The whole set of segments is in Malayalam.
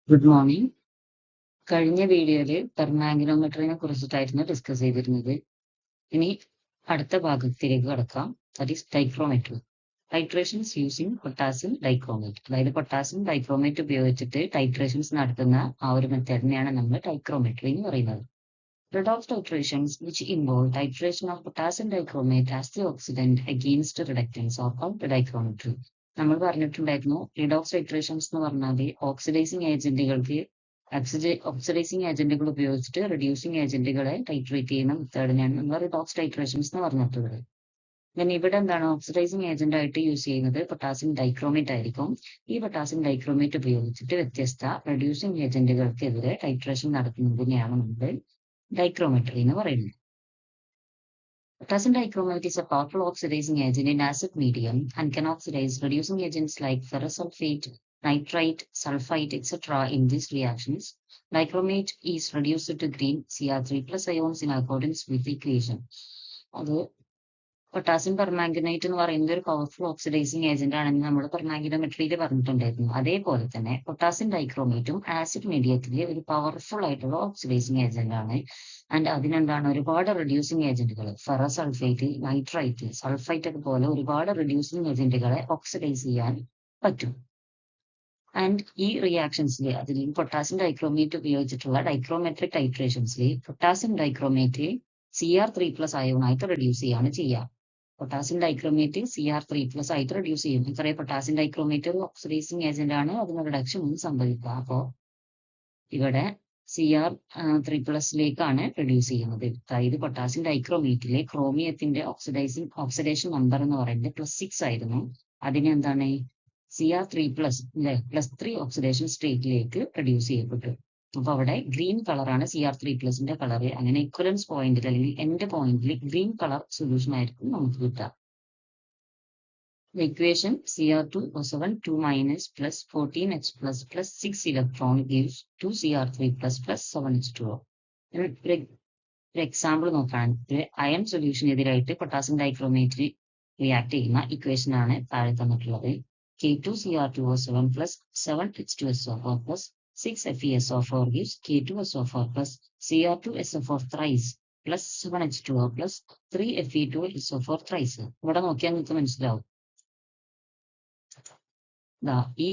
Good morning. കഴിഞ്ഞ വീഡിയോയിൽ പെർമാഗ്നോമെട്രിനെ കുറിച്ചിട്ടായിരുന്നു ഡിസ്കസ് ചെയ്തിരുന്നത്. ഇനി അടുത്ത ഭാഗത്തിലേക്ക് കടക്കാം. That is dichrometry. Titrations using potassium dichromate. അതായത് പൊട്ടാസ്യം ഡൈക്രോമേറ്റ് ഉപയോഗിച്ചിട്ട് ടൈട്രേഷൻസ് നടത്തുന്ന ആ ഒരു മെത്തേഡിനെയാണ് നമ്മൾ ഡൈക്രോമെട്രി എന്ന് പറയുന്നത്. Redox titrations which involve titration of potassium dichromate as the oxidant against reductants are called dicrometry. നമ്മൾ പറഞ്ഞിട്ടുണ്ടായിരുന്നു റിഡോക്സ് ടൈട്രേഷൻസ് എന്ന് പറഞ്ഞാൽ ഓക്സിഡൈസിങ് ഏജന്റുകൾ ഉപയോഗിച്ചിട്ട് റെഡ്യൂസിങ് ഏജന്റുകളെ ടൈട്രേറ്റ് ചെയ്യുന്ന മെത്തേഡിനെയാണ് നമ്മൾ റിഡോക്സ് ടൈട്രേഷൻസ് എന്ന് പറഞ്ഞിട്ടുള്ളത്. then ഇവിടെ എന്താണ് ഓക്സിഡൈസിങ് ഏജന്റ് ആയിട്ട് യൂസ് ചെയ്യുന്നത് പൊട്ടാസ്യം ഡൈക്രോമേറ്റ് ആയിരിക്കും. ഈ പൊട്ടാസ്യം ഡൈക്രോമേറ്റ് ഉപയോഗിച്ചിട്ട് വ്യത്യസ്ത റെഡ്യൂസിങ് ഏജന്റുകൾക്കെതിരെ ടൈട്രേഷൻ നടത്തുന്നതിനെയാണ് നമ്മൾ ഡൈക്രോമെട്രി എന്ന് പറയുന്നത്. Potassium dichromate is a powerful oxidizing agent in acid medium and can oxidize reducing agents like ferrous sulfate, nitrite, sulfite, etc. in these reactions. Dichromate is reduced to green Cr3 plus ions in accordance with the equation. അത് പൊട്ടാസ്യം പെർമാംഗനേറ്റ് എന്ന് പറയുന്നത് ഒരു പവർഫുൾ ഓക്സിഡൈസിങ് ഏജന്റ് ആണെന്ന് നമ്മൾ പെർമാഗ്നോമെട്രിയിൽ പറഞ്ഞിട്ടുണ്ടായിരുന്നു. അതേപോലെ തന്നെ പൊട്ടാസ്യം ഡൈക്രോമേറ്റും ആസിഡ് മീഡിയത്തിലെ ഒരു പവർഫുൾ ആയിട്ടുള്ള ഓക്സിഡൈസിങ് ഏജന്റ് ആണ്. ആൻഡ് അതിനെന്താണ് ഒരുപാട് റെഡ്യൂസിങ് ഏജന്റുകൾ ഫെറസ് സൾഫേറ്റ്, നൈട്രൈറ്റ്, സൾഫൈറ്റ് അതുപോലെ ഒരുപാട് റെഡ്യൂസിങ് ഏജന്റുകളെ ഓക്സിഡൈസ് ചെയ്യാൻ പറ്റും. ആൻഡ് ഈ റിയാക്ഷൻസിൽ അതിൽ പൊട്ടാസ്യം ഡൈക്രോമേറ്റ് ഉപയോഗിച്ചിട്ടുള്ള ഡൈക്രോമെട്രിക് ടൈട്രേഷൻസിൽ പൊട്ടാസ്യം ഡൈക്രോമേറ്റ് Cr3+ അയോണായിട്ട് റെഡ്യൂസ് ചെയ്യാണ് ചെയ്യുക. പൊട്ടാസ്യം ഡൈക്രോമേറ്റ് Cr3+ ആയിട്ട് റെഡ്യൂസ് ചെയ്യും. ഇത്രയും പൊട്ടാസ്യം ഡൈക്രോമേറ്റ് ഒരു ഓക്സിഡൈസിങ് ഏജന്റ് ആണ്, അതിന് റിഡക്ഷൻ ഒന്നും സംഭവിക്കുക. അപ്പോൾ ഇവിടെ Cr3+ലേക്കാണ് റെഡ്യൂസ് ചെയ്യുന്നത്. അതായത് പൊട്ടാസ്യം ഡൈക്രോമേറ്റിലെ ക്രോമിയത്തിന്റെ ഓക്സിഡേഷൻ നമ്പർ എന്ന് പറയുന്നത് +6 ആയിരുന്നു. അതിന് എന്താണ് Cr3+ +3 ഓക്സിഡേഷൻ സ്റ്റേറ്റിലേക്ക് റെഡ്യൂസ് ചെയ്യപ്പെട്ടു. അപ്പൊ അവിടെ ഗ്രീൻ കളറാണ് Cr3+ന്റെ കളർ. അങ്ങനെ ഇക്വലൻസ് പോയിന്റിൽ അല്ലെങ്കിൽ എൻഡ് പോയിന്റിൽ ഗ്രീൻ കളർ സൊല്യൂഷൻ ആയിരിക്കും നമുക്ക് കിട്ടുക. The equation Cr2O7 2- plus 14H plus 6 electron gives 2 Cr3+ plus 7H2O. ഒരു എക്സാമ്പിൾ നോക്കുകയാണെങ്കിൽ അയൺ സൊല്യൂഷനെതിരായിട്ട് പൊട്ടാസ്യം ഡൈക്രോമേറ്റ് റിയാക്ട് ചെയ്യുന്ന ഇക്വേഷൻ ആണ് താഴെ തന്നിട്ടുള്ളത്. K2Cr2O7 plus 7H2SO4 plus 6FeSO4 gives K2SO4 plus Cr2SO4 thrice plus 7H2O plus 3Fe2SO4 thrice. ഇവിടെ നോക്കിയാൽ നിങ്ങൾക്ക് മനസ്സിലാവും. ഈ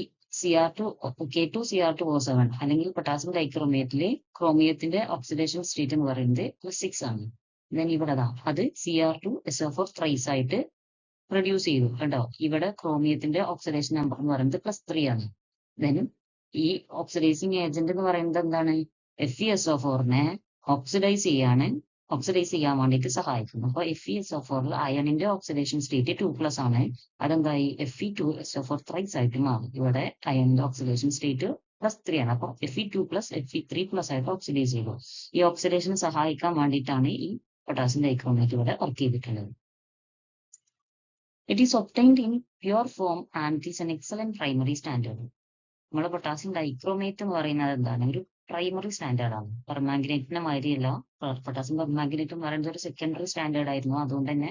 K2Cr2O7 അല്ലെങ്കിൽ പൊട്ടാസ്യം ഡൈക്രോമേറ്റിലെ ക്രോമിയത്തിന്റെ ഓക്സിഡേഷൻ സ്റ്റേറ്റ് എന്ന് പറയുന്നത് +6 ആണ്. ദെൻ ഇവിടെ അത് Cr2SO4 thrice ആയിട്ട് റെഡ്യൂസ് ചെയ്തു. കണ്ടോ, ഇവിടെ ക്രോമിയത്തിന്റെ ഓക്സിഡേഷൻ നമ്പർ എന്ന് പറയുന്നത് +3 ആണ്. ദെൻ ഈ ഓക്സിഡൈസിങ് ഏജന്റ് എന്ന് പറയുന്നത് എന്താണ്, FeSO4നെ ഓക്സിഡൈസ് ചെയ്യാൻ വേണ്ടിയിട്ട് സഹായിക്കുന്നു. അപ്പൊ FeSO4ൽ അയണിന്റെ ഓക്സിഡേഷൻ സ്റ്റേറ്റ് 2+ ആണ്. അതെന്തായി Fe2SO4 thrice ആയിട്ട് മാറും. ഇവിടെ അയണിന്റെ ഓക്സിഡേഷൻ സ്റ്റേറ്റ് +3 ആണ്. അപ്പൊ Fe2+ Fe3+ ആയിട്ട് ഓക്സിഡൈസ് ചെയ്തു. ഈ ഓക്സിഡേഷന് സഹായിക്കാൻ വേണ്ടിയിട്ടാണ് ഈ പൊട്ടാസ്യം ഡൈക്രോമേറ്റ് ഇവിടെ വർക്ക് ചെയ്തിട്ടുള്ളത്. It is obtained in pure form and it is an excellent primary standard. നമ്മളെ പൊട്ടാസ്യം ഡൈക്രോമേറ്റ് എന്ന് പറയുന്നത് എന്താണ്, ഒരു പ്രൈമറി സ്റ്റാൻഡേർഡ് ആണ്. പെർമാംഗനേറ്റിന്റെ മാതിരിയല്ല. പൊട്ടാസ്യം പെർമാംഗനേറ്റ് എന്ന് പറയുന്നത് ഒരു സെക്കൻഡറി സ്റ്റാൻഡേർഡ് ആയിരുന്നു. അതുകൊണ്ട് തന്നെ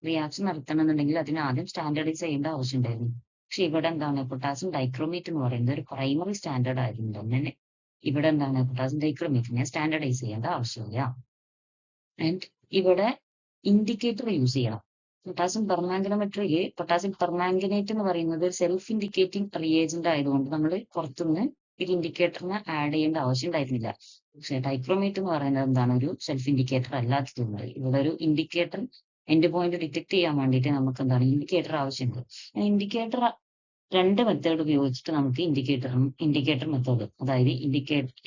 റിയാക്ഷൻ നടത്തണമെന്നുണ്ടെങ്കിൽ അതിന് ആദ്യം സ്റ്റാൻഡേർഡൈസ് ചെയ്യേണ്ട ആവശ്യം ഉണ്ടായിരുന്നു. പക്ഷെ ഇവിടെ എന്താണ്, പൊട്ടാസ്യം ഡൈക്രോമേറ്റ് എന്ന് പറയുന്നത് ഒരു പ്രൈമറി സ്റ്റാൻഡേർഡ് ആയതുകൊണ്ട് തന്നെ ഇവിടെ എന്താണ്, പൊട്ടാസ്യം ഡൈക്രോമേറ്റിനെ സ്റ്റാൻഡേർഡൈസ് ചെയ്യേണ്ട ആവശ്യമില്ല. ആൻഡ് ഇവിടെ ഇൻഡിക്കേറ്റർ യൂസ് ചെയ്യണം. പൊട്ടാസ്യം പെർമാംഗനോമെട്രിയിൽ പൊട്ടാസ്യം പെർമാംഗനേറ്റ് എന്ന് പറയുന്നത് സെൽഫ് ഇൻഡിക്കേറ്റിംഗ് റിയേജന്റ് ആയതുകൊണ്ട് നമ്മൾ പുറത്തുനിന്ന് ഒരു ഇൻഡിക്കേറ്ററിന് ആഡ് ചെയ്യേണ്ട ആവശ്യം ഉണ്ടായിരുന്നില്ല. പക്ഷെ ഡൈക്രോമേറ്റ് എന്ന് പറയുന്നത് എന്താണ്, ഒരു സെൽഫ് ഇൻഡിക്കേറ്റർ അല്ലാത്തതുകൊണ്ട് ഇവിടെ ഒരു ഇൻഡിക്കേറ്റർ എൻഡ് പോയിന്റ് ഡിറ്റക്ട് ചെയ്യാൻ വേണ്ടിയിട്ട് നമുക്ക് എന്താണ് ഇൻഡിക്കേറ്റർ ആവശ്യമുണ്ട്. ഇൻഡിക്കേറ്റർ രണ്ട് മെത്തേഡ് ഉപയോഗിച്ചിട്ട് നമുക്ക് ഇൻഡിക്കേറ്റർ മെത്തേഡ്, അതായത്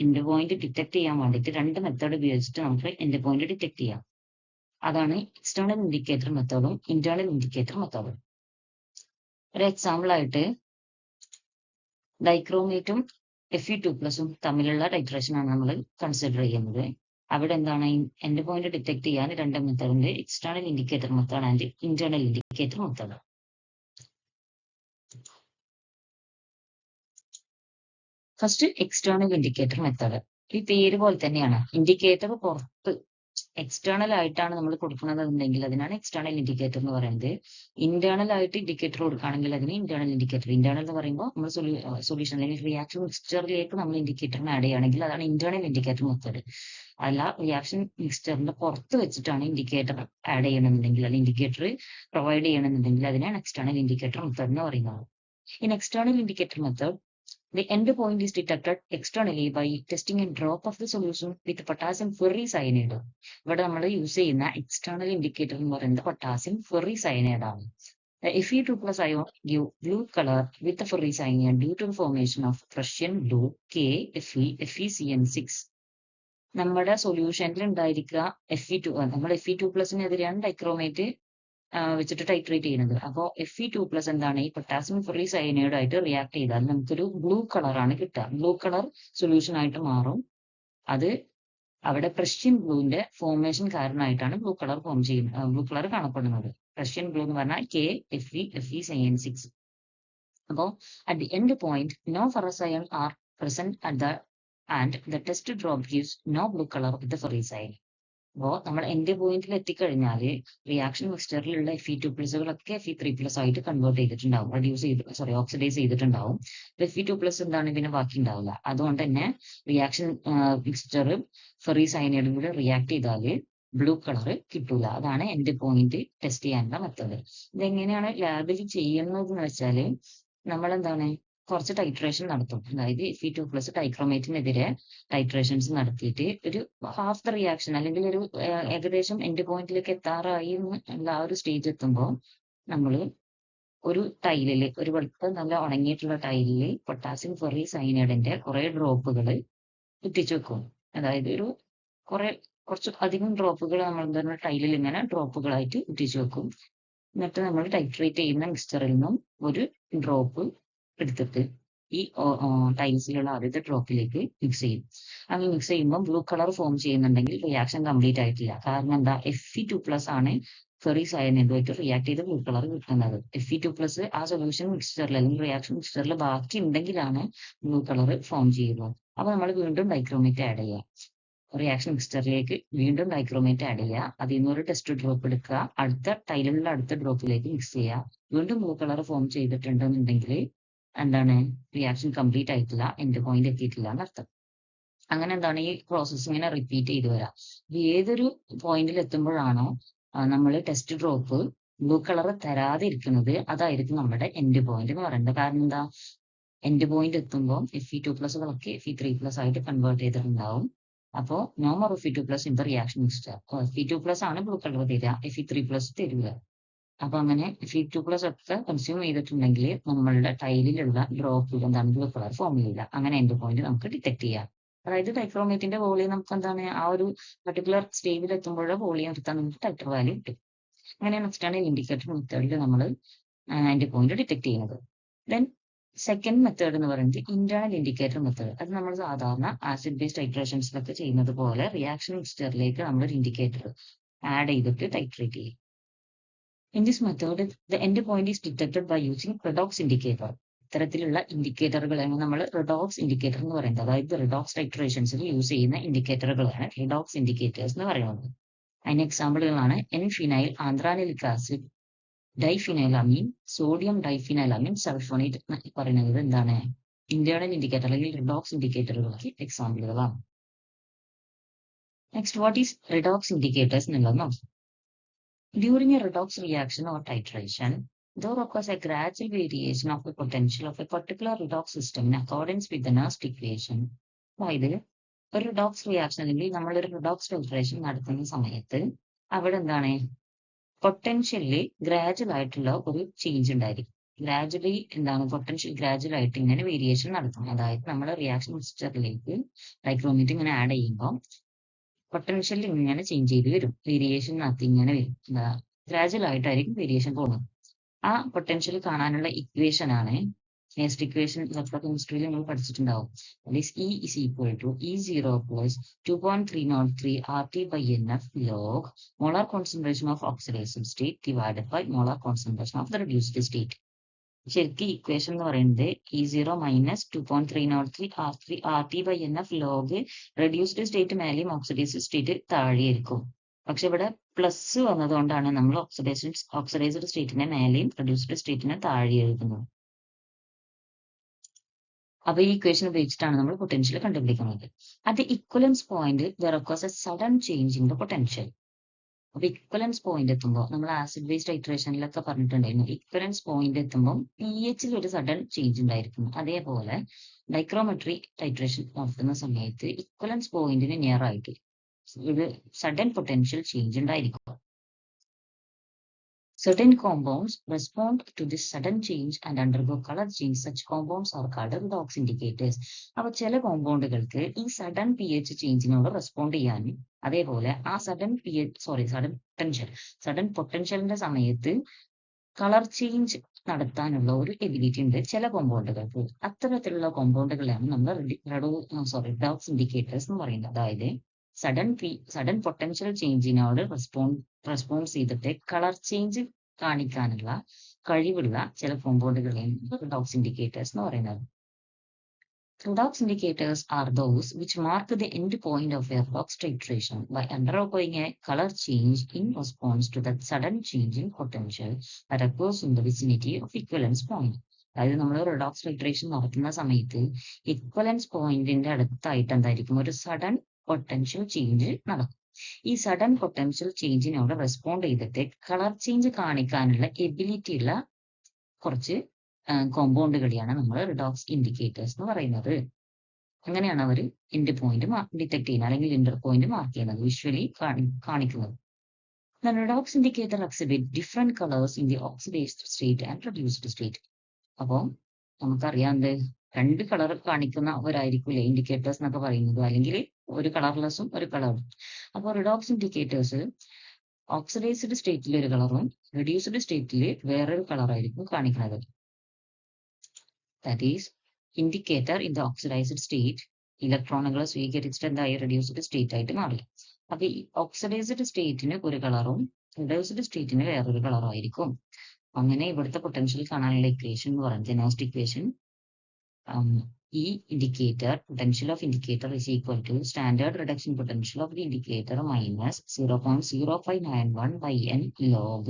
എൻഡ് പോയിന്റ് ഡിറ്റക്ട് ചെയ്യാൻ വേണ്ടിയിട്ട് രണ്ട് മെത്തേഡ് ഉപയോഗിച്ചിട്ട് നമുക്ക് എൻഡ് പോയിന്റ് ഡിറ്റക്ട് ചെയ്യാം. അതാണ് എക്സ്റ്റേണൽ ഇൻഡിക്കേറ്റർ മെത്തേഡും ഇന്റേണൽ ഇൻഡിക്കേറ്റർ മെത്തേഡും. ഒരു എക്സാമ്പിൾ ആയിട്ട് ഡൈക്രോമേറ്റും Fe2+ തമ്മിലുള്ള ടൈട്രേഷൻ ആണ് നമ്മൾ കൺസിഡർ ചെയ്യുന്നത്. അവിടെ എന്താണ്, എൻഡ് പോയിന്റ് ഡിറ്റക്ട് ചെയ്യാൻ രണ്ട് മെത്തേഡുണ്ട്, external indicator method and internal indicator method. First external indicator method. ഈ പേര് പോലെ തന്നെയാണ്, ഇൻഡിക്കേറ്റർ പുറത്ത് എക്സ്റ്റേണൽ ആയിട്ടാണ് നമ്മൾ കൊടുക്കുന്നതെന്നുണ്ടെങ്കിൽ അതിനാണ് എക്സ്റ്റേണൽ ഇൻഡിക്കേറ്റർ എന്ന് പറയുന്നത്. ഇന്റേണൽ ആയിട്ട് ഇൻഡിക്കേറ്റർ കൊടുക്കുകയാണെങ്കിൽ അതിന് ഇന്റേണൽ ഇൻഡിക്കേറ്റർ. ഇന്റേണൽ എന്ന് പറയുമ്പോൾ നമ്മൾ സൊല്യൂഷൻ അല്ലെങ്കിൽ റിയാക്ഷൻ മിക്സ്ചറിലേക്ക് നമ്മൾ ഇൻഡിക്കേറ്ററിന് ആഡ് ചെയ്യുകയാണെങ്കിൽ അതാണ് ഇന്റേണൽ ഇൻഡിക്കേറ്റർ മെത്തേഡ്. അല്ല റിയാക്ഷൻ മിക്സ്ചറിന്റെ പുറത്ത് വെച്ചിട്ടാണ് ഇൻഡിക്കേറ്റർ ആഡ് ചെയ്യണമെന്നുണ്ടെങ്കിൽ അല്ലെങ്കിൽ ഇൻഡിക്കേറ്റർ പ്രൊവൈഡ് ചെയ്യണമെന്നുണ്ടെങ്കിൽ അതിനാണ് എക്സ്റ്റേണൽ ഇൻഡിക്കേറ്റർ മെത്തേഡ് എന്ന് പറയുന്നത്. In external indicator method, the end point is detected externally by testing a drop of the solution with potassium ferricyanide. ഇവിടെ നമ്മൾ യൂസ് ചെയ്യുന്ന എക്സ്റ്റേണൽ ഇൻഡിക്കേറ്റർ എന്ന് പറയുന്നത് പൊട്ടാസ്യം ഫെറിസയനൈഡ് ആണ്. The Fe2 plus ion give blue color with the ferricyanide due to the formation of Prussian blue K, Fe, FeCN6. നമ്മുടെ സൊല്യൂഷനിൽ ഉണ്ടായിരിക്കുക Fe2 നമ്മൾ Fe2+ എതിരെയാണ് ഡൈക്രോമേറ്റ് വെച്ചിട്ട് ടൈട്രേറ്റ് ചെയ്യുന്നത്. അപ്പോൾ Fe2+ എന്താണ് ഈ പൊട്ടാസ്യം ഫെറിസയനൈഡ് ആയിട്ട് റിയാക്ട് ചെയ്താൽ നമുക്കൊരു ബ്ലൂ കളറാണ് കിട്ടുക. ബ്ലൂ കളർ സൊല്യൂഷൻ ആയിട്ട് മാറും. അത് അവിടെ പ്രഷ്യൻ ബ്ലൂവിന്റെ ഫോർമേഷൻ കാരണമായിട്ടാണ് ബ്ലൂ കളർ ഫോം ചെയ്യുന്നത്, ബ്ലൂ കളർ കാണപ്പെടുന്നത്. പ്രഷ്യൻ ബ്ലൂ എന്ന് പറഞ്ഞാൽ KFeCN6. അപ്പോൾ at the end point no ferrous ion are present and the test drop gives no blue color with the ferricyanide. അപ്പോൾ നമ്മൾ എൻഡ് പോയിന്റിൽ എത്തിക്കഴിഞ്ഞാൽ റിയാക്ഷൻ മിക്സ്ചറിലുള്ള Fe2+കളൊക്കെ Fe3+ ആയിട്ട് കൺവേർട്ട് ചെയ്തിട്ടുണ്ടാവും, ഓക്സിഡൈസ് ചെയ്തിട്ടുണ്ടാവും. Fe2+ എന്താണ് പിന്നെ ബാക്കി ഉണ്ടാവില്ല. അതുകൊണ്ട് തന്നെ റിയാക്ഷൻ മിക്സ്ചർ ഫെറിസയനൈഡും കൂടെ റിയാക്ട് ചെയ്താൽ ബ്ലൂ കളർ കിട്ടൂല. അതാണ് എൻഡ് പോയിന്റ് ടെസ്റ്റ് ചെയ്യാനുള്ള മെത്തേഡ്. ഇതെങ്ങനെയാണ് ലാബിൽ ചെയ്യുന്നത് എന്ന് വെച്ചാൽ നമ്മൾ എന്താണ് കുറച്ച് ടൈട്രേഷൻ നടത്തും. അതായത് Fe2+ ഡൈക്രോമേറ്റിനെതിരെ ടൈട്രേഷൻസ് നടത്തിയിട്ട് ഒരു ഹാഫ് ദ റിയാക്ഷൻ അല്ലെങ്കിൽ ഒരു ഏകദേശം എൻഡ് പോയിന്റിലേക്ക് എത്താറായി എന്നുള്ള ആ ഒരു സ്റ്റേജ് എത്തുമ്പോൾ നമ്മൾ ഒരു ടൈലിൽ, ഒരു വെളുത്ത നല്ല ഉണങ്ങിയിട്ടുള്ള ടൈലിൽ പൊട്ടാസ്യം ഫെറിസയനൈഡിന്റെ കുറെ ഡ്രോപ്പുകൾ ഇട്ടിച്ചു വെക്കും. അതായത് കുറച്ച് അധികം ഡ്രോപ്പുകൾ നമ്മൾ എന്താണ് ടൈലിൽ ഇങ്ങനെ ഡ്രോപ്പുകളായിട്ട് ഇട്ടിച്ചു വെക്കും. എന്നിട്ട് നമ്മൾ ടൈട്രേറ്റ് ചെയ്യുന്ന മിക്സ്ചറിൽ നിന്നും ഒരു ഡ്രോപ്പ് എടുത്തിട്ട് ഈ ടൈൽസിലുള്ള ആദ്യത്തെ ഡ്രോപ്പിലേക്ക് മിക്സ് ചെയ്യും. അങ്ങനെ മിക്സ് ചെയ്യുമ്പോൾ ബ്ലൂ കളർ ഫോം ചെയ്യുന്നുണ്ടെങ്കിൽ റിയാക്ഷൻ കംപ്ലീറ്റ് ആയിട്ടില്ല. കാരണം എന്താ Fe2+ ആണ് ഫെറിസയനൈഡുമായിട്ട് റിയാക്ട് ചെയ്ത് ബ്ലൂ കളർ കിട്ടുന്നത്. Fe2+ ആ സൊല്യൂഷൻ മിക്സ്ചറിൽ അല്ലെങ്കിൽ റിയാക്ഷൻ മിക്സ്ചറിൽ ബാക്കി ഉണ്ടെങ്കിലാണ് ബ്ലൂ കളർ ഫോം ചെയ്യുന്നത്. അപ്പൊ നമ്മൾ വീണ്ടും ഡൈക്രോമേറ്റ് ആഡ് ചെയ്യുക. റിയാക്ഷൻ മിക്സ്ചറിലേക്ക് വീണ്ടും ഡൈക്രോമേറ്റ് ആഡ് ചെയ്യുക. അതിൽ നിന്ന് ഒരു ടെസ്റ്റ് ഡ്രോപ്പ് എടുക്കുക, അടുത്ത ടൈലിലുള്ള അടുത്ത ഡ്രോപ്പിലേക്ക് മിക്സ് ചെയ്യുക. വീണ്ടും ബ്ലൂ കളർ ഫോം ചെയ്തിട്ടുണ്ടെന്നുണ്ടെങ്കിൽ എന്താണ് റിയാക്ഷൻ കംപ്ലീറ്റ് ആയിട്ടില്ല, എൻഡ് പോയിന്റ് എത്തിയിട്ടില്ല എന്നർത്ഥം. അങ്ങനെ എന്താണ് ഈ പ്രോസസ്സ് ഇങ്ങനെ റിപ്പീറ്റ് ചെയ്ത് വരാം. ഏതൊരു പോയിന്റിൽ എത്തുമ്പോഴാണോ നമ്മൾ ടെസ്റ്റ് ഡ്രോപ്പ് ബ്ലൂ കളർ തരാതെ ഇരിക്കുന്നത് അതായിരിക്കും നമ്മുടെ എൻഡ് പോയിന്റ് എന്ന് പറയുന്നത്. കാരണം എന്താ എൻഡ് പോയിന്റ് എത്തുമ്പോൾ Fe2+കളൊക്കെ Fe3+ ആയിട്ട് കൺവേർട്ട് ചെയ്തിട്ടുണ്ടാവും. അപ്പോൾ no more Fe2+ in the reaction mixture. Fe2+ ആണ് ബ്ലൂ കളർ തരിക, Fe3+ തരില്ല. അപ്പൊ അങ്ങനെ Fe2+ ഒക്കെ കൺസ്യൂം ചെയ്തിട്ടുണ്ടെങ്കിൽ നമ്മളുടെ ടൈലിലുള്ള ഡ്രോപ്പ് എന്താണ് ബ്ലൂ കളർ ഫോം ചെയ്യില്ല. അങ്ങനെ എൻഡ് പോയിന്റ് നമുക്ക് ഡിറ്റക്ട് ചെയ്യാം. അതായത് ഡൈക്രോമേറ്റിന്റെ വോളിയം നമുക്ക് എന്താണ് ആ ഒരു പർട്ടിക്കുലർ സ്റ്റേജിൽ എത്തുമ്പോഴോ വോളിയം എടുത്താൽ നമുക്ക് ടൈറ്റർ വാല്യൂ കിട്ടും. അങ്ങനെയാണ് എക്സ്റ്റേണൽ ഇൻഡിക്കേറ്റർ മെത്തേഡിൽ നമ്മൾ എൻഡ് പോയിന്റ് ഡിറ്റക്ട് ചെയ്യുന്നത്. ദെൻ സെക്കൻഡ് മെത്തേഡ് എന്ന് പറയുന്നത് ഇന്റേണൽ ഇൻഡിക്കേറ്റർ മെത്തേഡ്. അത് നമ്മൾ സാധാരണ ആസിഡ് ബേസ്ഡ് ടൈട്രേഷൻസിലൊക്കെ ചെയ്യുന്നത് പോലെ റിയാക്ഷൻ മിക്സ്ചറിലേക്ക് നമ്മൾ ഒരു ഇൻഡിക്കേറ്റർ ആഡ് ചെയ്തിട്ട് ടൈട്രേറ്റ് ചെയ്യും. In this method, the end point is detected by using redox indicator. ഇത്തരത്തിലുള്ള ഇൻഡിക്കേറ്ററുകളാണ് നമ്മൾ റിഡോക്സ് ഇൻഡിക്കേറ്റർ എന്ന് പറയുന്നത്. അതായത് റിഡോക്സ് ടൈട്രേഷൻസിൽ യൂസ് ചെയ്യുന്ന ഇൻഡിക്കേറ്ററുകളാണ് റിഡോക്സ് ഇൻഡിക്കേറ്റേഴ്സ് എന്ന് പറയുന്നത്. അതിന് എക്സാമ്പിളുകളാണ് N-ഫിനൈൽ anthranilic acid, diphenylamine, sodium diphenylamine sulphonate എന്ന് പറയുന്നത് എന്താണ് ഇന്റേണൽ ഇൻഡിക്കേറ്റർ അല്ലെങ്കിൽ റിഡോക്സ് ഇൻഡിക്കേറ്ററുകൾക്ക് എക്സാമ്പിളുകളാണ്. Next what is redox indicators എന്നുള്ളത് നോക്കാം. During a redox reaction or titration, there occurs a gradual variation of the potential of a particular redox system in accordance with the Nernst equation. അതായത് ഒരു റിഡോക്സ് റിയാക്ഷൻ അല്ലെങ്കിൽ നമ്മളൊരു റിഡോക്സ് ടൈട്രേഷൻ നടത്തുന്ന സമയത്ത് അവിടെ എന്താണ് പൊട്ടൻഷ്യലി ഗ്രാജുവൽ ആയിട്ടുള്ള ഒരു ചേഞ്ച് ഉണ്ടായിരിക്കും. ഗ്രാജുവലി എന്താണ് പൊട്ടൻഷ്യൽ ഗ്രാജുവൽ ആയിട്ട് ഇങ്ങനെ വേരിയേഷൻ നടത്തും. അതായത് നമ്മൾ റിയാക്ഷൻ മിക്സ്ചറിലേക്ക് ഡൈക്രോമേറ്റ് ഇങ്ങനെ ആഡ് ചെയ്യുമ്പോൾ പൊട്ടൻഷ്യൽ ഇങ്ങനെ ചേഞ്ച് ചെയ്ത് വരും, വേരിയേഷൻ നടത്തി ഇങ്ങനെ വരും. ഗ്രാജുവൽ ആയിട്ടായിരിക്കും വേരിയേഷൻ പോകുന്നത്. ആ പൊട്ടൻഷ്യൽ കാണാനുള്ള ഇക്വേഷൻ ആണ് നെക്സ്റ്റ് ഇക്വേഷൻ. കെമിസ്ട്രിയിൽ നമ്മൾ പഠിച്ചിട്ടുണ്ടാവും. E is equal to E0 plus 2.303 RT/NF log molar concentration of oxidation state divided by molar concentration of the reduced state. ശരിക്കും ഇക്വേഷൻ എന്ന് പറയുന്നത് E0 minus 2.303 RT/NF log reduced state മേലെയും ഓക്സിഡൈസ്ഡ് സ്റ്റേറ്റ് താഴെയായിരിക്കും. പക്ഷെ ഇവിടെ പ്ലസ് വന്നതുകൊണ്ടാണ് നമ്മൾ ഓക്സിഡൈസ്ഡ് സ്റ്റേറ്റിനെ മേലെയും റെഡ്യൂസ്ഡ് സ്റ്റേറ്റിനെ താഴെ എഴുതുന്നത്. അപ്പൊ ഈ ഇക്വേഷൻ ഉപയോഗിച്ചിട്ടാണ് നമ്മൾ പൊട്ടൻഷ്യൽ കണ്ടുപിടിക്കുന്നത്. At ഇക്വലൻസ് point there occurs a sudden change in the potential. അപ്പൊ ഇക്വലൻസ് പോയിന്റ് എത്തുമ്പോൾ നമ്മൾ ആസിഡ് ബേസ് ടൈട്രേഷനിലൊക്കെ പറഞ്ഞിട്ടുണ്ടായിരുന്നു, ഇക്വലൻസ് പോയിന്റ് എത്തുമ്പോൾ pH ൽ ഒരു സഡൻ ചേഞ്ച് ഉണ്ടായിരിക്കും. അതേപോലെ ഡൈക്രോമെട്രി ടൈട്രേഷൻ നടത്തുന്ന സമയത്ത് ഇക്വലൻസ് പോയിന്റിന് നിയർ ആയിട്ട് ഒരു സഡൻ പൊട്ടൻഷ്യൽ ചേഞ്ച് ഉണ്ടായിരിക്കും. Certain compounds respond to this sudden change and undergo color change. Such compounds are called redox indicators. അപ്പോൾ ചില കോമ്പൗണ്ടുകൾക്ക് ഈ സഡൻ pH ചേഞ്ചിനോട് റെസ്പോണ്ട് ചെയ്യാനും അതേപോലെ ആ സഡൻ പൊട്ടൻഷ്യലിന്റെ സമയത്ത് കളർ ചേഞ്ച് നടത്താനുള്ള ഒരു എബിലിറ്റി ഉണ്ട് ചില കോമ്പൗണ്ടുകൾക്ക്. അത്തരത്തിലുള്ള കോമ്പൗണ്ടുകളെയാണ് നമ്മൾ റിഡോക്സ് ഇൻഡിക്കേറ്റേഴ്സ് എന്ന് പറയുന്നത്. അതായത് സഡൻ പൊട്ടൻഷ്യൽ ചേഞ്ചിനോട് റെസ്പോൺസ് ചെയ്തിട്ട് കളർ ചേഞ്ച് കാണിക്കാനുള്ള കഴിവുള്ള ചില കോമ്പൗണ്ടുകളെയാണ് റിഡോക്സ് ഇൻഡിക്കേറ്റേഴ്സ് എന്ന് പറയുന്നത്. Redox indicators are those which mark the end point of a redox titration by undergoing a color change in response to that sudden change in potential that occurs in the vicinity of equivalence point. അതായത് നമ്മൾ റിഡോക്സ് ടൈട്രേഷൻ നടത്തുന്ന സമയത്ത് ഇക്വലൻസ് പോയിന്റിന്റെ അടുത്തായിട്ട് എന്തായിരിക്കും ഒരു സഡൻ പൊട്ടൻഷ്യൽ ചേഞ്ച് നടക്കും. ഈ സഡൻ പൊട്ടൻഷ്യൽ ചേഞ്ചിനോട് റെസ്പോണ്ട് ചെയ്തിട്ട് കളർ ചേഞ്ച് കാണിക്കാനുള്ള എബിലിറ്റി ഉള്ള കുറച്ച് കോമ്പൗണ്ടുകളെയാണ് നമ്മൾ റിഡോക്സ് ഇൻഡിക്കേറ്റേഴ്സ് എന്ന് പറയുന്നത്. അങ്ങനെയാണ് അവർ എൻഡ് പോയിന്റ് ഡിറ്റക്ട് ചെയ്യുന്നത് അല്ലെങ്കിൽ ഇന്റർ പോയിന്റ് മാർക്ക് ചെയ്യുന്നത്, വിഷ്വലി കാണിക്കുന്നത്. The redox indicator exhibit different colors in the oxidized state and reduced state. അപ്പോൾ നമുക്കറിയാം രണ്ട് കളർ കാണിക്കുന്നവരായിരിക്കില്ലേ ഇൻഡിക്കേറ്റേഴ്സ് എന്നൊക്കെ പറയുന്നത്, അല്ലെങ്കിൽ ഒരു കളർലെസ്സും ഒരു കളറും. അപ്പോൾ റിഡോക്സ് ഇൻഡിക്കേറ്റേഴ്സ് ഓക്സിഡൈസ്ഡ് സ്റ്റേറ്റിൽ ഒരു കളറും റെഡ്യൂസ്ഡ് സ്റ്റേറ്റിൽ വേറൊരു കളറായിരിക്കും കാണിക്കുന്നത്. That is indicator in the oxidised state ഇലക്ട്രോണുകൾ സ്വീകരിച്ചിട്ട് എന്തായി റെഡ്യൂസ്ഡ് സ്റ്റേറ്റ് ആയിട്ട് മാറി. അപ്പൊ ഈ ഓക്സിഡൈസ്ഡ് സ്റ്റേറ്റിന് ഒരു കളറും റെഡ്യൂസ്ഡ് സ്റ്റേറ്റിന് വേറൊരു കളറും ആയിരിക്കും. അങ്ങനെ ഇവിടുത്തെ പൊട്ടൻഷ്യൽ കാണാനുള്ള ഇക്വേഷൻ എന്ന് പറയുന്നത് ജെനോസ്റ്റ് equation, E indicator potential of indicator is equal to standard reduction potential of the indicator minus 0.0591 by n log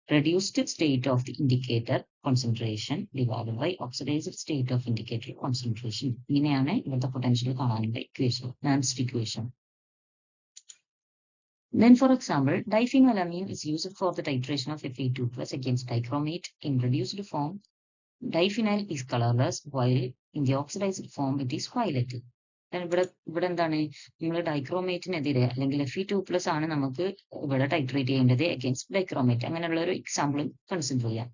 reduced state of the indicator concentration divided by oxidized state of indicator concentration. ഇങ്ങനെയാണ് ഇവിടുത്തെ പൊട്ടൻഷ്യൽ കാണാനുള്ള equation, Nernst equation. Then, for example, diphenylamine is used for the titration of Fe2+ against dichromate in reduced form. Diphenyl is colorless while in the oxidized form it is violet. ഇവിടെ എന്താണ് നമ്മൾ ഡൈക്രോമേറ്റിനെതിരെ അല്ലെങ്കിൽ Fe2+ ആണ് നമുക്ക് ഇവിടെ ടൈട്രേറ്റ് ചെയ്യേണ്ടത് അഗേൻസ്റ്റ് ഡൈക്രോമേറ്റ്. അങ്ങനെയുള്ള ഒരു എക്സാമ്പിൾ കൺസിഡർ ചെയ്യാം.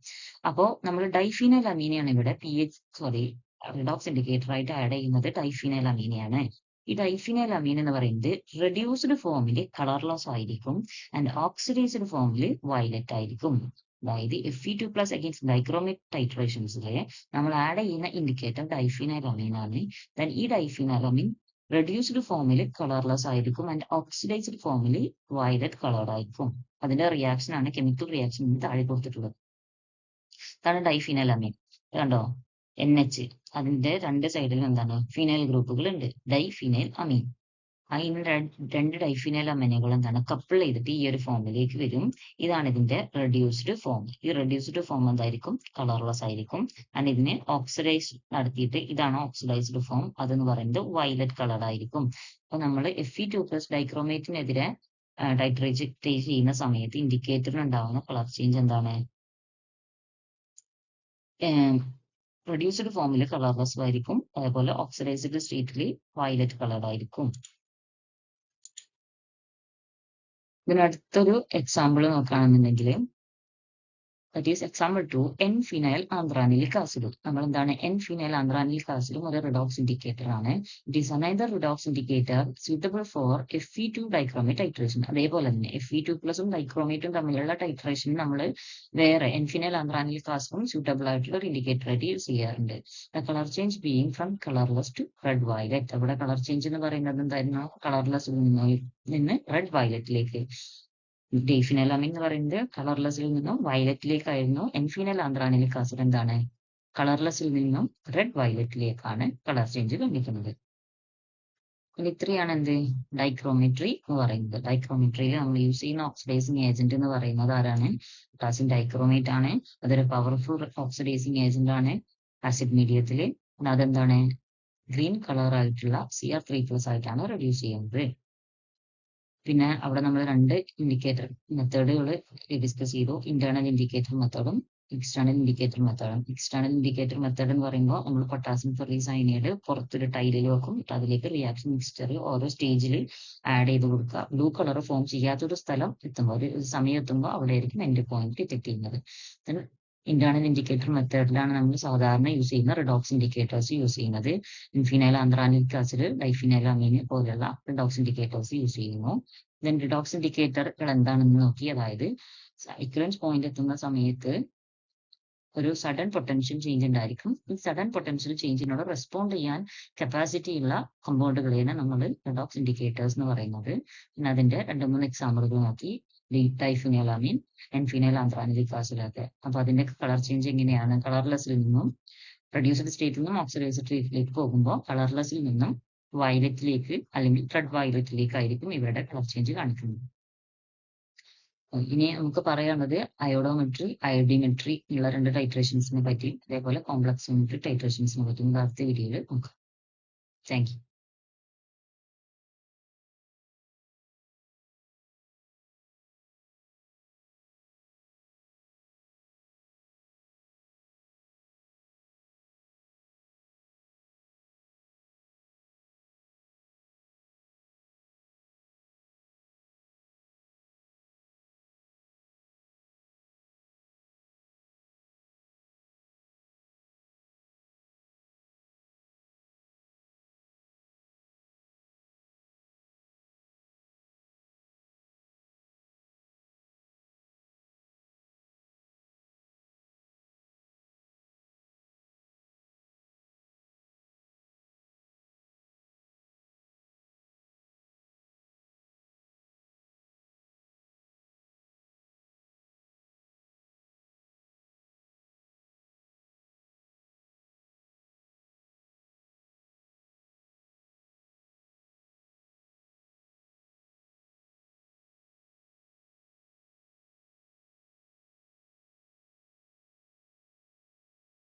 അപ്പോൾ നമ്മൾ ഡൈഫിനൈൽ അമീനെയാണ് ഇവിടെ റിഡോക്സ് ഇൻഡിക്കേറ്റർ ആയിട്ട് ആഡ് ചെയ്യുന്നത് ഡൈഫിനൈൽ അമീനെയാണ്. ഈ ഡൈഫിനൈൽ അമീൻ എന്ന് പറയുന്നത് റെഡ്യൂസ്ഡ് ഫോമിൽ കളർലെസ് ആയിരിക്കും ആൻഡ് ഓക്സിഡൈസ്ഡ് ഫോമിൽ വയലറ്റ് ആയിരിക്കും. അതായത് Fe2+ അഗേൻസ്റ്റ് ഡൈക്രോമേറ്റ് ടൈട്രേഷൻസിലെ നമ്മൾ ആഡ് ചെയ്യുന്ന ഇൻഡിക്കേറ്റർ ഡൈഫിനൈൽ അമീൻ ആണ്. ദെൻ ഈ ഡൈഫിനൈൽ അമീൻ റെഡ്യൂസ്ഡ് ഫോമിൽ കളർലെസ് ആയിരിക്കും ആൻഡ് ഓക്സിഡൈസ്ഡ് ഫോമിൽ വയലറ്റ് കളർഡ് ആയിരിക്കും. അതിന്റെ റിയാക്ഷൻ ആണ് കെമിക്കൽ റിയാക്ഷൻ താഴെ കൊടുത്തിട്ടുള്ളത്. അതാണ് ഡൈഫിനൈൽ അമീൻ. കണ്ടോ NH, അതിന്റെ രണ്ട് സൈഡിലും എന്താണ് ഫിനൈൽ ഗ്രൂപ്പുകൾ ഉണ്ട്, ഡൈഫിനൈൽ അമീൻ. അതിന് രണ്ട് ഡൈഫിനൈൽ അമീനുകൾ എന്താണ് കപ്പിൾ ചെയ്തിട്ട് ഈ ഒരു ഫോമിലേക്ക് വരും. ഇതാണ് ഇതിന്റെ റെഡ്യൂസ്ഡ് ഫോം. ഈ റെഡ്യൂസ്ഡ് ഫോം എന്തായിരിക്കും കളർലെസ് ആയിരിക്കും. ആൻഡ് ഇതിനെ ഓക്സിഡൈസ് നടത്തിയിട്ട് ഇതാണ് ഓക്സിഡൈസ്ഡ് ഫോം, അതെന്ന് പറയുന്നത് വയലറ്റ് കളർഡ് ആയിരിക്കും. അപ്പൊ നമ്മൾ Fe2+ ഡൈക്രോമേറ്റിനെതിരെ ടൈട്രേറ്റ് ചെയ്യുന്ന സമയത്ത് ഇൻഡിക്കേറ്ററിന് ഉണ്ടാവുന്ന കളർ ചേഞ്ച് എന്താണ് റെഡ്യൂസ്ഡ് ഫോമിൽ കളർലെസ് ആയിരിക്കും, അതേപോലെ ഓക്സിഡൈസ്ഡ് സ്റ്റേറ്റിൽ വയലറ്റ് കളർഡ് ആയിരിക്കും. ഇതിനടുത്തൊരു എക്സാമ്പിൾ നോക്കുകയാണെന്നുണ്ടെങ്കിൽ that is example 2, N-phenyl anthranylic acid. നമ്മൾ എന്താണ് N-phenyl anthranylic acid ഒരു റിഡോക്സ് ഇൻഡിക്കേറ്റർ ആണ്. It is another redox indicator suitable for Fe2 dichromate titration. അതേപോലെ തന്നെ Fe2+ ഡൈക്രോമേറ്റും തമ്മിലുള്ള ടൈട്രേഷൻ നമ്മൾ വേറെ N-phenyl anthranylic acid suitable ആയിട്ടുള്ള ഒരു ഇൻഡിക്കേറ്റർ ആയിട്ട് യൂസ് ചെയ്യാറുണ്ട്. The color change being from colorless to red violet. അവിടെ കളർ ചേഞ്ച് എന്ന് പറയുന്നത് എന്തായിരുന്നു, കളർലെസ്സിൽ നിന്ന് റെഡ് വയലറ്റിലേക്ക്. ഡൈഫിനൈൽ അമീൻ എന്ന് പറയുന്നത് കളർലെസ്സിൽ നിന്നും വയലറ്റിലേക്കായിരുന്നു. എൻഫിനൈൽ ആന്ത്രാനിലിക് ആസിഡ് എന്താണ് കളർലെസ്സിൽ നിന്നും റെഡ് വയലറ്റിലേക്കാണ് കളർ ചേഞ്ച് കാണിക്കുന്നത്. ഇനി ഇത്രയാണ് എന്ത് ഡൈക്രോമെട്രി എന്ന് പറയുന്നത്. ഡൈക്രോമെട്രിയിൽ നമ്മൾ യൂസ് ചെയ്യുന്ന ഓക്സിഡൈസിങ് ഏജന്റ് എന്ന് പറയുന്നത് ആരാണ്? പൊട്ടാസ്യം ഡൈക്രോമേറ്റ് ആണ്. അതൊരു പവർഫുൾ ഓക്സിഡൈസിങ് ഏജന്റ് ആണ് ആസിഡ് മീഡിയത്തില്. അതെന്താണ്? ഗ്രീൻ കളർ ആയിട്ടുള്ള Cr3+ ആയിട്ടാണ് റെഡ്യൂസ് ചെയ്യുന്നത്. പിന്നെ അവിടെ നമ്മൾ 2 ഇൻഡിക്കേറ്റർ മെത്തേഡുകൾ ഡിസ്കസ് ചെയ്തു. ഇന്റേണൽ ഇൻഡിക്കേറ്റർ മെത്തേഡും എക്സ്റ്റേണൽ ഇൻഡിക്കേറ്റർ മെത്തേഡും. എക്സ്റ്റേണൽ ഇൻഡിക്കേറ്റർ മെത്തേഡ് എന്ന് പറയുമ്പോൾ നമ്മൾ പൊട്ടാസ്യം ഫെർറീസയനൈഡ് പുറത്തൊരു ടൈലിൽ വെക്കും. അതിലേക്ക് റിയാക്ഷൻ മിക്സ്ചർ ഓരോ സ്റ്റേജിൽ ആഡ് ചെയ്ത് കൊടുക്കുക. ബ്ലൂ കളർ ഫോം ചെയ്യാത്തൊരു സ്ഥലം എത്തുമ്പോൾ, ഒരു സമയം എത്തുമ്പോൾ അവിടെ ആയിരിക്കും എൻഡ് പോയിന്റ് ഡിറ്റക്ട് ചെയ്യുന്നത്. ഇന്റേണൽ ഇൻഡിക്കേറ്റർ മെത്തേഡിലാണ് നമ്മൾ സാധാരണ യൂസ് ചെയ്യുന്ന റിഡോക്സ് ഇൻഡിക്കേറ്റേഴ്സ് യൂസ് ചെയ്യുന്നത്. ഇൻഫിനൈൽ ആന്ത്രാനിക് ആസിഡ്, ഡൈഫിനൈൽ അമീൻ പോലെയുള്ള റിഡോക്സ് ഇൻഡിക്കേറ്റേഴ്സ് യൂസ് ചെയ്യുന്നു. ദെൻ റിഡോക്സ് ഇൻഡിക്കേറ്ററുകൾ എന്താണെന്ന് നോക്കി, അതായത് ഇക്വലൻസ് പോയിന്റ് എത്തുന്ന സമയത്ത് ഒരു സഡൻ പൊട്ടൻഷ്യൽ ചേഞ്ച് ഉണ്ടായിരിക്കും. ഈ സഡൻ പൊട്ടൻഷ്യൽ ചേഞ്ചിനോട് റെസ്പോണ്ട് ചെയ്യാൻ കപ്പാസിറ്റി ഉള്ള കമ്പൗണ്ടുകളെയാണ് നമ്മൾ റിഡോക്സ് ഇൻഡിക്കേറ്റേഴ്സ് എന്ന് പറയുന്നത്. പിന്നെ അതിന്റെ 2-3 എക്സാമ്പിളുകൾ നോക്കി. ഡൈഫിനൈലാമീൻ, എൻഫിനൈൽ ആന്ത്രാനിക് ആസിഡ് ഒക്കെ. അപ്പൊ അതിന്റെ കളർ ചേഞ്ച് എങ്ങനെയാണ്? കളർലെസ്സിൽ നിന്നും റെഡ്യൂസ്ഡ് സ്റ്റേറ്റിൽ നിന്നും ഓക്സിഡൈസ്ഡ് സ്റ്റേറ്റിലേക്ക് പോകുമ്പോൾ കളർലെസ്സിൽ നിന്നും വയലറ്റിലേക്ക് അല്ലെങ്കിൽ റെഡ് വയലറ്റിലേക്ക് ആയിരിക്കും ഇവരുടെ കളർ ചേഞ്ച് കാണിക്കുന്നത്. ഇനി നമുക്ക് പറയാനുള്ളത് അയോഡോമെട്രി, അയോഡിമെട്രി ഉള്ള 2 ടൈട്രേഷൻസിനെ പറ്റി, അതേപോലെ കോംപ്ലക്സിമെട്രി ടൈട്രേഷൻസിനെ പറ്റി അടുത്ത വീഡിയോയിൽ നോക്കാം. Thank you.